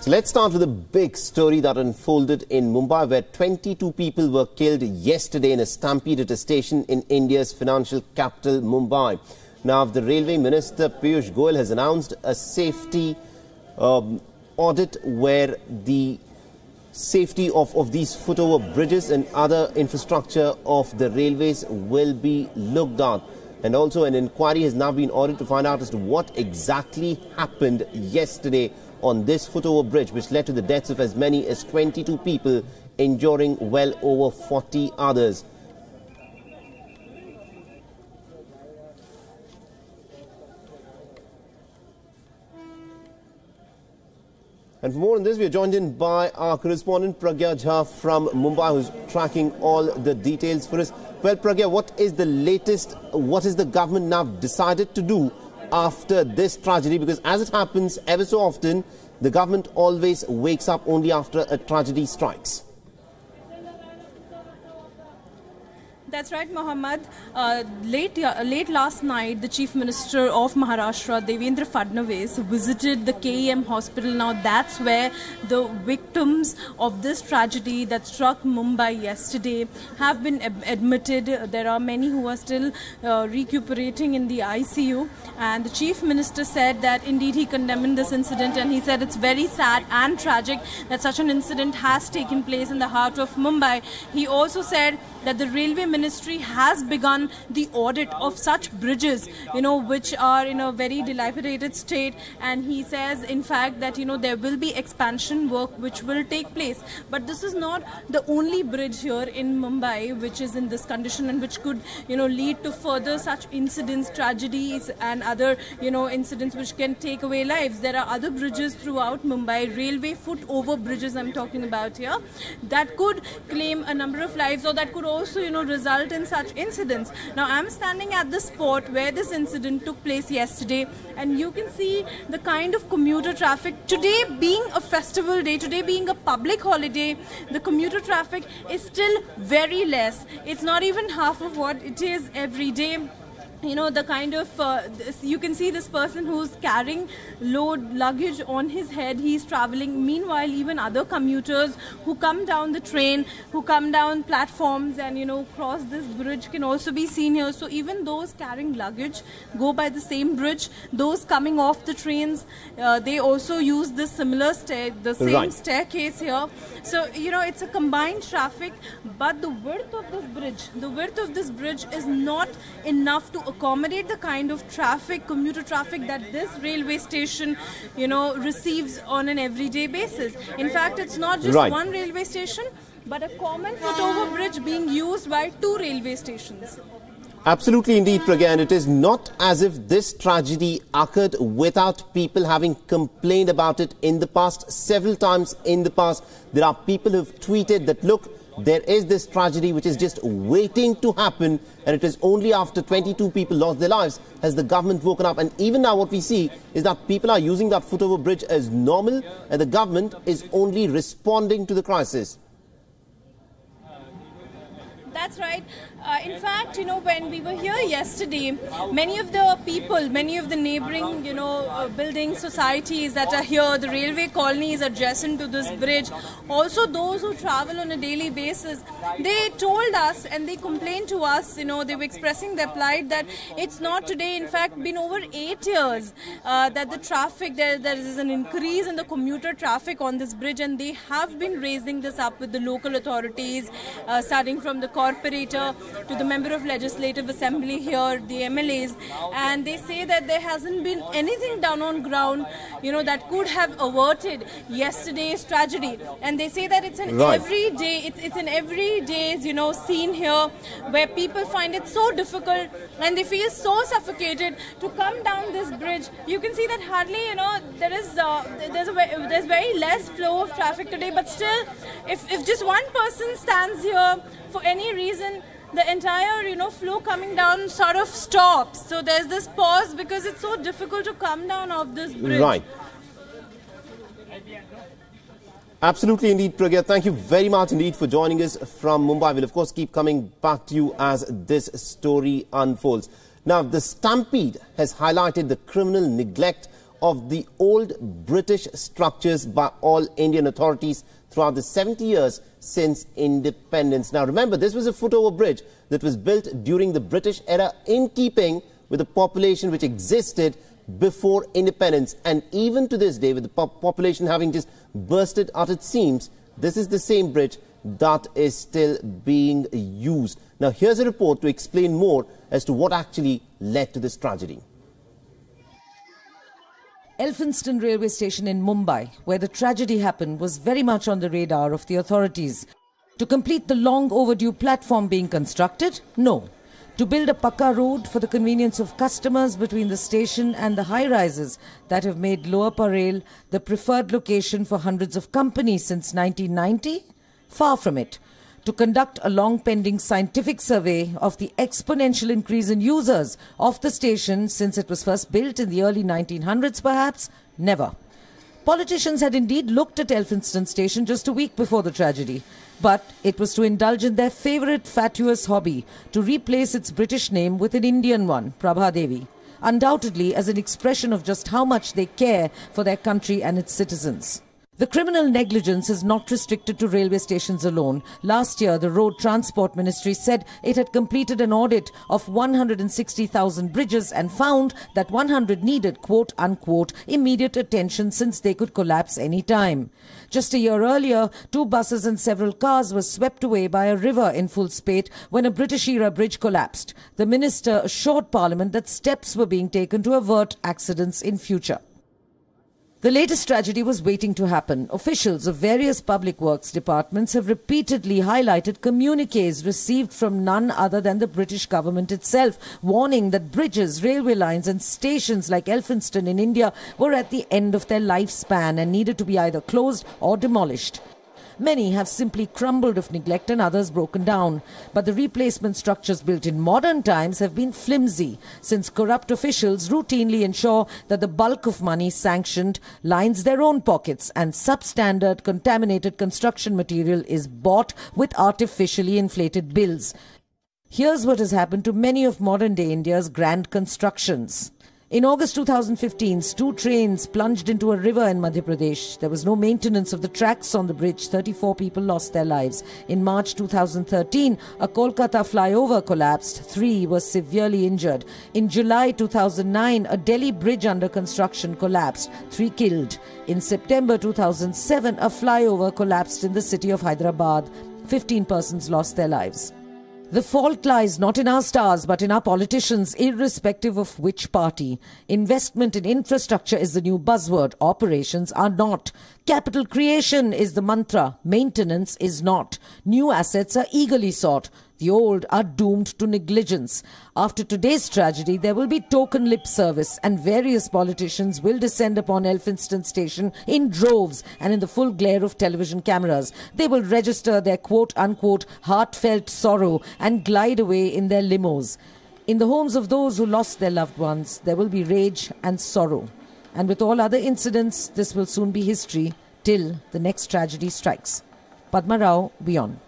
So let's start with a big story that unfolded in Mumbai, where 22 people were killed yesterday in a stampede at a station in India's financial capital, Mumbai. Now, the Railway Minister Piyush Goyal has announced a safety audit where the safety of these footover bridges and other infrastructure of the railways will be looked at. And also an inquiry has now been ordered to find out as to what exactly happened yesterday on this footover bridge, which led to the deaths of as many as 22 people, injuring well over 40 others. And for more on this, we are joined in by our correspondent Pragya Jha from Mumbai, who's tracking all the details for us. Well, Pragya, what is the latest? What is the government now decided to do after this tragedy? Because as it happens ever so often, the government always wakes up only after a tragedy strikes. That's right, Mohammed. Late last night, the Chief Minister of Maharashtra, Devendra Fadnavis, visited the KEM hospital. Now, that's where the victims of this tragedy that struck Mumbai yesterday have been admitted. There are many who are still recuperating in the ICU. And the Chief Minister said that indeed he condemned this incident, and he said it's very sad and tragic that such an incident has taken place in the heart of Mumbai. He also said that the Railway Ministry has begun the audit of such bridges, which are in a very dilapidated state. And he says, in fact, that, there will be expansion work which will take place. But this is not the only bridge here in Mumbai which is in this condition and which could, lead to further such incidents, tragedies and other, incidents which can take away lives. There are other bridges throughout Mumbai, railway foot-over bridges I'm talking about here, that could claim a number of lives, or that could also, result in such incidents. Now, I'm standing at the spot where this incident took place yesterday, and you can see the kind of commuter traffic. Today being a festival day, today being a public holiday, the commuter traffic is still very less. It's not even half of what it is every day. The kind of, you can see this person who's carrying luggage on his head, he's traveling. Meanwhile, even other commuters who come down the train, who come down platforms and, cross this bridge can also be seen here. So even those carrying luggage go by the same bridge. Those coming off the trains, they also use this similar same staircase here. So, it's a combined traffic, but the width of this bridge is not enough to accommodate the kind of traffic, commuter traffic, that this railway station, receives on an everyday basis. In fact, it's not just one railway station, but a common footover bridge being used by 2 railway stations. Absolutely indeed, Pragya, and it is not as if this tragedy occurred without people having complained about it in the past. Several times in the past, there are people who have tweeted that, look, there is this tragedy which is just waiting to happen, and it is only after 22 people lost their lives has the government woken up. And even now what we see is that people are using that footover bridge as normal, and the government is only responding to the crisis. That's right. In fact, when we were here yesterday, many of the people, many of the neighboring, building societies that are here, the railway colonies adjacent to this bridge, also those who travel on a daily basis, they told us and they complained to us, they were expressing their plight that it's not today, in fact, been over 8 years that the traffic, there is an increase in the commuter traffic on this bridge, and they have been raising this up with the local authorities, starting from the corporator to the member of Legislative Assembly here, the MLAs, and they say that there hasn't been anything done on ground, that could have averted yesterday's tragedy. And they say that it's an everyday, it's an everyday, scene here where people find it so difficult and they feel so suffocated to come down this bridge. You can see that hardly, there's very less flow of traffic today, but still, if just one person stands here for any reason, the entire, flow coming down sort of stops. So there's this pause because it's so difficult to come down off this bridge. Right. Absolutely indeed, Pragya. Thank you very much indeed for joining us from Mumbai. We'll of course keep coming back to you as this story unfolds. Now, the stampede has highlighted the criminal neglect of the old British structures by all Indian authorities throughout the 70 years since independence. Now remember, this was a foot-over bridge that was built during the British era in keeping with the population which existed before independence. And even to this day, with the population having just bursted at its seams, this is the same bridge that is still being used. Now here's a report to explain more as to what actually led to this tragedy. Elphinstone railway station in Mumbai, where the tragedy happened, was very much on the radar of the authorities. To complete the long overdue platform being constructed? No. To build a Pakka road for the convenience of customers between the station and the high-rises that have made Lower Parel the preferred location for hundreds of companies since 1990? Far from it. To conduct a long-pending scientific survey of the exponential increase in users of the station since it was first built in the early 1900s perhaps? Never. Politicians had indeed looked at Elphinstone station just a week before the tragedy. But it was to indulge in their favourite fatuous hobby, to replace its British name with an Indian one, Prabha Devi, undoubtedly as an expression of just how much they care for their country and its citizens. The criminal negligence is not restricted to railway stations alone. Last year, the Road Transport Ministry said it had completed an audit of 160,000 bridges and found that 100 needed quote-unquote immediate attention since they could collapse any time. Just a year earlier, 2 buses and several cars were swept away by a river in full spate when a British-era bridge collapsed. The minister assured Parliament that steps were being taken to avert accidents in future. The latest tragedy was waiting to happen. Officials of various public works departments have repeatedly highlighted communiques received from none other than the British government itself, warning that bridges, railway lines and stations like Elphinstone in India were at the end of their lifespan and needed to be either closed or demolished. Many have simply crumbled of neglect and others broken down. But the replacement structures built in modern times have been flimsy, since corrupt officials routinely ensure that the bulk of money sanctioned lines their own pockets and substandard contaminated construction material is bought with artificially inflated bills. Here's what has happened to many of modern-day India's grand constructions. In August 2015, 2 trains plunged into a river in Madhya Pradesh. There was no maintenance of the tracks on the bridge. 34 people lost their lives. In March 2013, a Kolkata flyover collapsed. 3 were severely injured. In July 2009, a Delhi bridge under construction collapsed. 3 killed. In September 2007, a flyover collapsed in the city of Hyderabad. 15 persons lost their lives. The fault lies not in our stars but in our politicians, irrespective of which party. Investment in infrastructure is the new buzzword. Operations are not. Capital creation is the mantra. Maintenance is not. New assets are eagerly sought. The old are doomed to negligence. After today's tragedy, there will be token lip service and various politicians will descend upon Elphinstone station in droves and in the full glare of television cameras. They will register their quote-unquote heartfelt sorrow and glide away in their limos. In the homes of those who lost their loved ones, there will be rage and sorrow. And with all other incidents, this will soon be history till the next tragedy strikes. Padma Rao, WION.